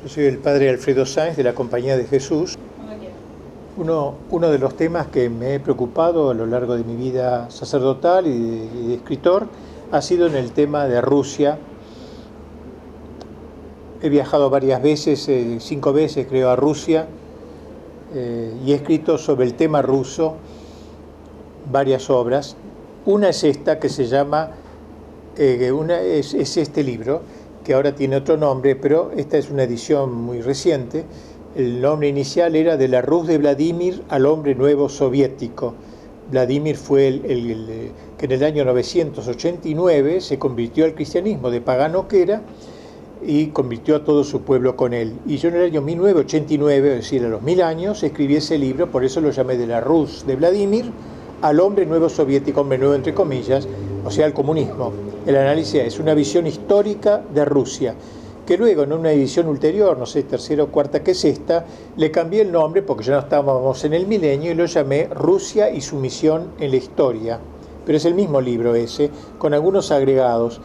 Yo soy el padre Alfredo Sáenz de la Compañía de Jesús. Uno de los temas que me he preocupado a lo largo de mi vida sacerdotal y de escritor ha sido en el tema de Rusia. He viajado varias veces, 5 veces creo, a Rusia y he escrito sobre el tema ruso varias obras. Una es esta que se llama, es este libro, que ahora tiene otro nombre, pero esta es una edición muy reciente. El nombre inicial era De la Rus de Vladimir al hombre nuevo soviético. Vladimir fue el que en el año 989 se convirtió al cristianismo, de pagano que era, y convirtió a todo su pueblo con él. Y yo en el año 1989, es decir, a los 1000 años, escribí ese libro, por eso lo llamé De la Rus de Vladimir al hombre nuevo soviético, hombre nuevo entre comillas, o sea, el comunismo. El análisis es una visión histórica de Rusia, que luego en una edición ulterior, no sé, tercera o cuarta que es esta, le cambié el nombre porque ya no estábamos en el milenio y lo llamé Rusia y su misión en la historia. Pero es el mismo libro ese, con algunos agregados.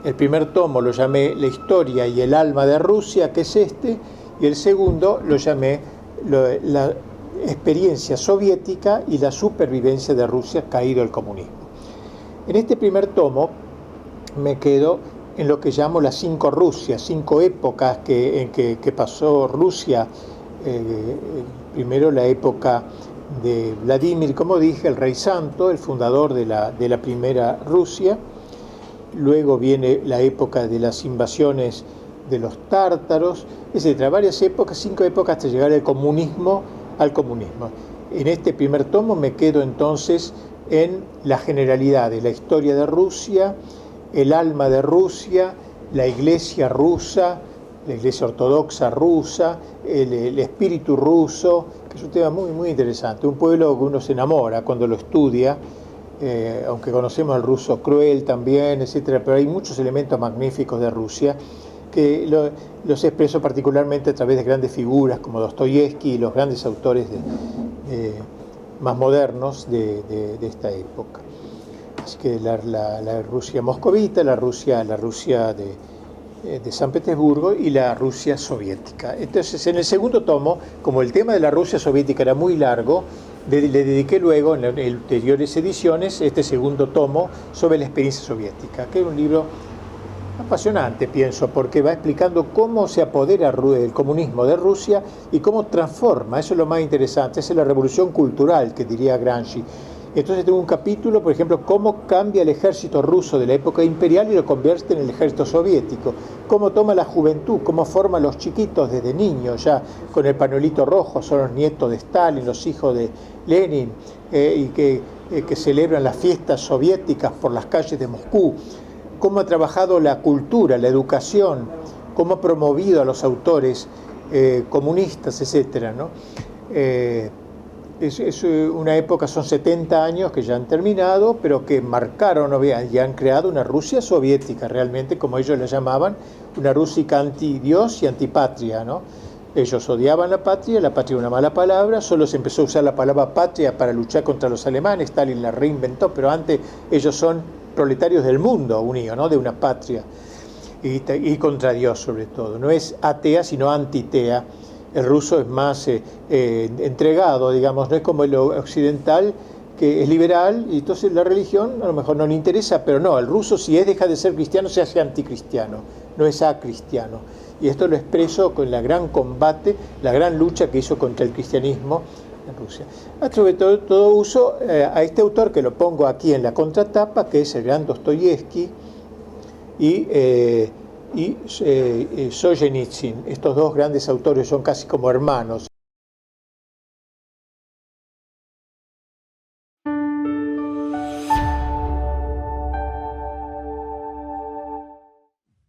El primer tomo lo llamé La historia y el alma de Rusia, que es este, y el segundo lo llamé La experiencia soviética y la supervivencia de Rusia caído el comunismo. En este primer tomo me quedo en lo que llamo las 5 Rusias, 5 épocas en que pasó Rusia. Primero la época de Vladimir, como dije, el rey santo, el fundador de la primera Rusia. Luego viene la época de las invasiones de los tártaros, etc. Varias épocas, 5 épocas hasta llegar al comunismo. En este primer tomo me quedo entonces en la generalidad de la historia de Rusia, el alma de Rusia, la iglesia rusa, la iglesia ortodoxa rusa, el espíritu ruso, que es un tema muy, muy interesante. Un pueblo que uno se enamora cuando lo estudia, aunque conocemos al ruso cruel también, etcétera, pero hay muchos elementos magníficos de Rusia que los expreso particularmente a través de grandes figuras como Dostoyevsky y los grandes autores más modernos de esta época. Así que la Rusia moscovita, la Rusia de San Petersburgo y la Rusia soviética. Entonces, en el segundo tomo, como el tema de la Rusia soviética era muy largo, le dediqué luego, en ulteriores ediciones, este segundo tomo sobre la experiencia soviética, que es un libro apasionante, pienso, porque va explicando cómo se apodera el comunismo de Rusia y cómo transforma. Eso es lo más interesante, esa es la revolución cultural que diría Gramsci. Entonces tengo un capítulo, por ejemplo, cómo cambia el ejército ruso de la época imperial y lo convierte en el ejército soviético, cómo toma la juventud, cómo forma a los chiquitos desde niños, ya con el pañuelito rojo, son los nietos de Stalin, los hijos de Lenin, y que celebran las fiestas soviéticas por las calles de Moscú, cómo ha trabajado la cultura, la educación, cómo ha promovido a los autores comunistas, etcétera, ¿no? Es una época, son 70 años que ya han terminado, pero que marcaron y han creado una Rusia soviética, realmente, como ellos la llamaban, una Rusia anti-Dios y antipatria, ¿no? Ellos odiaban la patria era una mala palabra, solo se empezó a usar la palabra patria para luchar contra los alemanes, Stalin la reinventó, pero antes ellos son proletarios del mundo unido, ¿no? De una patria, y contra Dios sobre todo. No es atea, sino antitea. El ruso es más entregado, digamos, no es como el occidental, que es liberal, y entonces la religión a lo mejor no le interesa, pero no, el ruso si deja de ser cristiano se hace anticristiano, no es acristiano. Y esto lo expreso con la gran combate, la gran lucha que hizo contra el cristianismo en Rusia. Sobre todo uso a este autor, que lo pongo aquí en la contratapa, que es el gran Dostoyevsky, y Solzhenitsyn. Estos dos grandes autores son casi como hermanos.